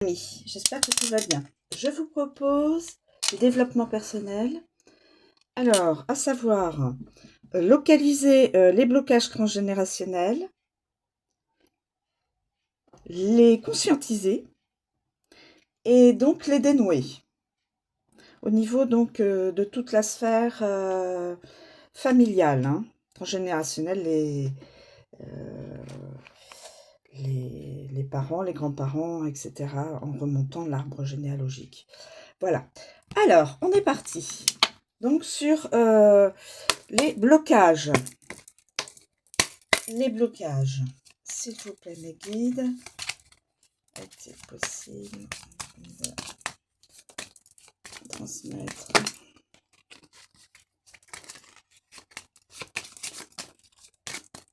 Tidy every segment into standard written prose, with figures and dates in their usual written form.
Amis, j'espère que tout va bien. Je vous propose du développement personnel. Alors, à savoir, localiser les blocages transgénérationnels, les conscientiser et donc les dénouer. Au niveau donc de toute la sphère familiale, transgénérationnelle, les parents, les grands-parents, etc., en remontant l'arbre généalogique. Voilà. Alors, on est parti. Donc, sur les blocages. Les blocages. S'il vous plaît, mes guides. Est-il possible de transmettre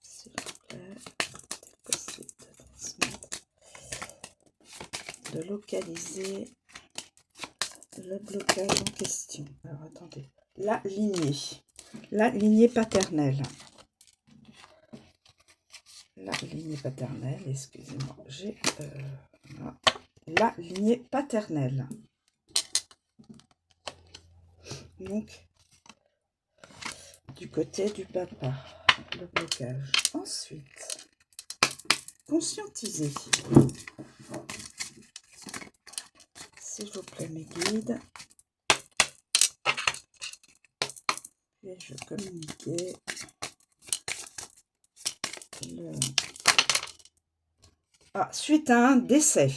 s'il vous plaît, est-il possible de transmettre, de localiser le blocage en question. Alors, attendez. La lignée paternelle. La lignée paternelle, excusez-moi, j'ai la lignée paternelle. Donc, du côté du papa, le blocage. Ensuite, conscientiser. S'il vous plaît, mes guides. Puis-je communiquer le... suite à un décès.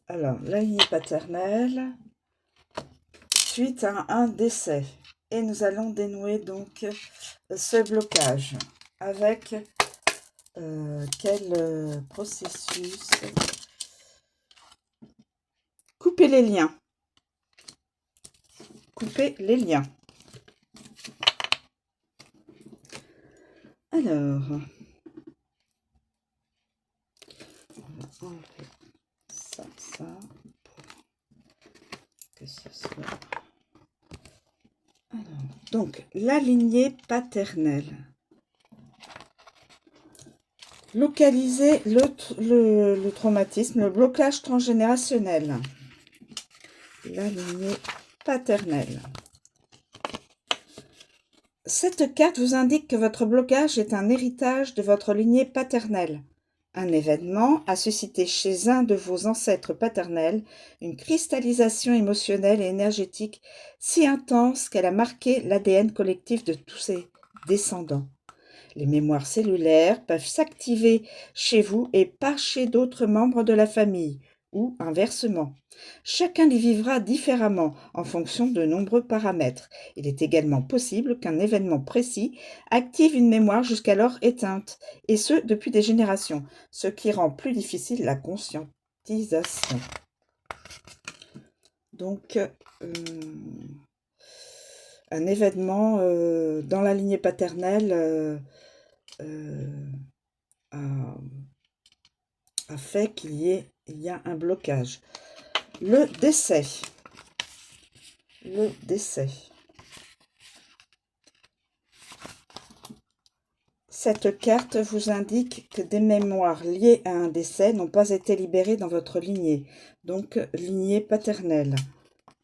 Alors, la lignée paternelle, suite à un décès. Et nous allons dénouer donc ce blocage avec quel processus? Couper les liens. Couper les liens. Alors, on va enlever ça, pour que ce soit... Alors, donc, la lignée paternelle. Localiser le traumatisme, le blocage transgénérationnel. La lignée paternelle. Cette carte vous indique que votre blocage est un héritage de votre lignée paternelle. Un événement a suscité chez un de vos ancêtres paternels une cristallisation émotionnelle et énergétique si intense qu'elle a marqué l'ADN collectif de tous ses descendants. Les mémoires cellulaires peuvent s'activer chez vous et pas chez d'autres membres de la famille, ou inversement. Chacun les vivra différemment en fonction de nombreux paramètres. Il est également possible qu'un événement précis active une mémoire jusqu'alors éteinte, et ce depuis des générations, ce qui rend plus difficile la conscientisation. Donc, un événement dans la lignée paternelle a fait qu'il y a un blocage. Le décès. Le décès. Cette carte vous indique que des mémoires liées à un décès n'ont pas été libérées dans votre lignée, donc lignée paternelle.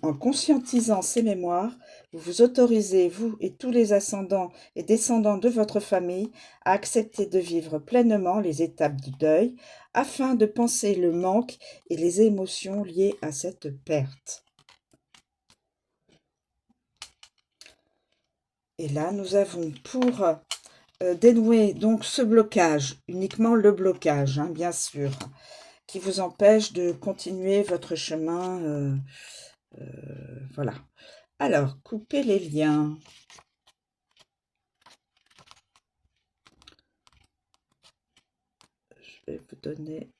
En conscientisant ces mémoires, vous vous autorisez, vous et tous les ascendants et descendants de votre famille, à accepter de vivre pleinement les étapes du deuil, afin de penser le manque et les émotions liées à cette perte. Et là, nous avons pour dénouer donc ce blocage, uniquement le blocage, bien sûr, qui vous empêche de continuer votre chemin. Voilà. Alors, couper les liens. Je vais vous donner...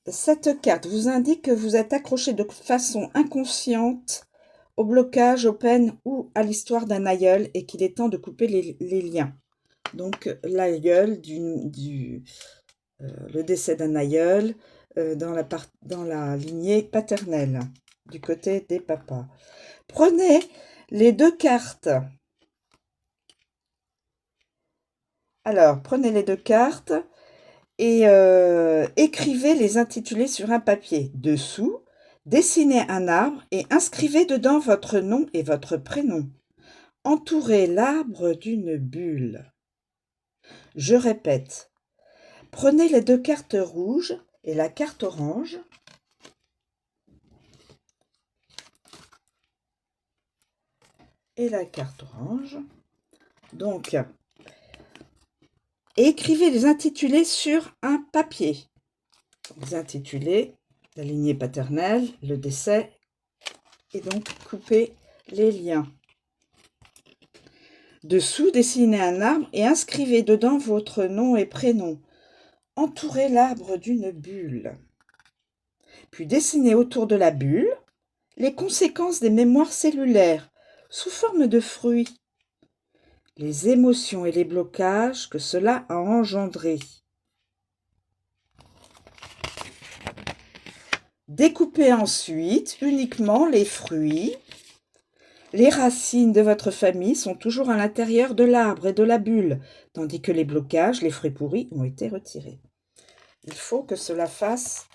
Cette carte vous indique que vous êtes accroché de façon inconsciente au blocage, aux peines ou à l'histoire d'un aïeul et qu'il est temps de couper les liens. Donc, l'aïeul, le décès d'un aïeul dans la lignée paternelle, du côté des papas. Prenez les deux cartes Alors, prenez les 2 cartes et écrivez les intitulés sur un papier. Dessous, dessinez un arbre et inscrivez dedans votre nom et votre prénom. Entourez l'arbre d'une bulle. Je répète. Prenez les 2 cartes rouges et la carte orange. Et la carte orange. Donc, écrivez les intitulés sur un papier. Les intitulés, la lignée paternelle, le décès, et donc coupez les liens. Dessous, dessinez un arbre et inscrivez dedans votre nom et prénom. Entourez l'arbre d'une bulle. Puis dessinez autour de la bulle les conséquences des mémoires cellulaires sous forme de fruits, les émotions et les blocages que cela a engendrés. Découpez ensuite uniquement les fruits. Les racines de votre famille sont toujours à l'intérieur de l'arbre et de la bulle, tandis que les blocages, les fruits pourris, ont été retirés. Il faut que cela fasse...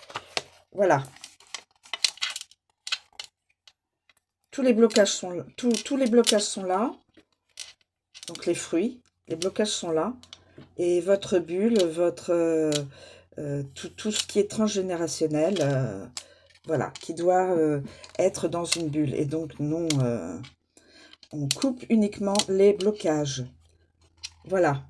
Voilà. Tous les blocages sont là. Donc les fruits, les blocages sont là. Et votre bulle, tout ce qui est transgénérationnel, voilà, qui doit être dans une bulle. Et donc, non, on coupe uniquement les blocages. Voilà.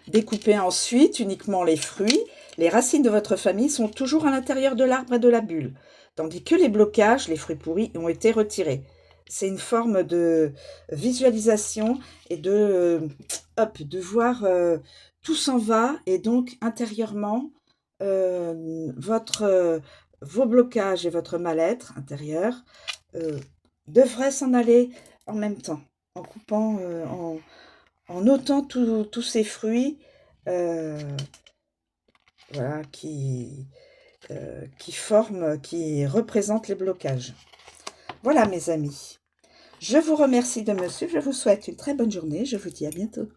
Découpez ensuite uniquement les fruits. Les racines de votre famille sont toujours à l'intérieur de l'arbre et de la bulle, tandis que les blocages, les fruits pourris, ont été retirés. C'est une forme de visualisation et de voir tout s'en va, et donc intérieurement, vos blocages et votre mal-être intérieur devraient s'en aller en même temps, en coupant, en ôtant tous ces fruits voilà, qui représentent les blocages. Voilà mes amis. Je vous remercie de me suivre, je vous souhaite une très bonne journée, je vous dis à bientôt.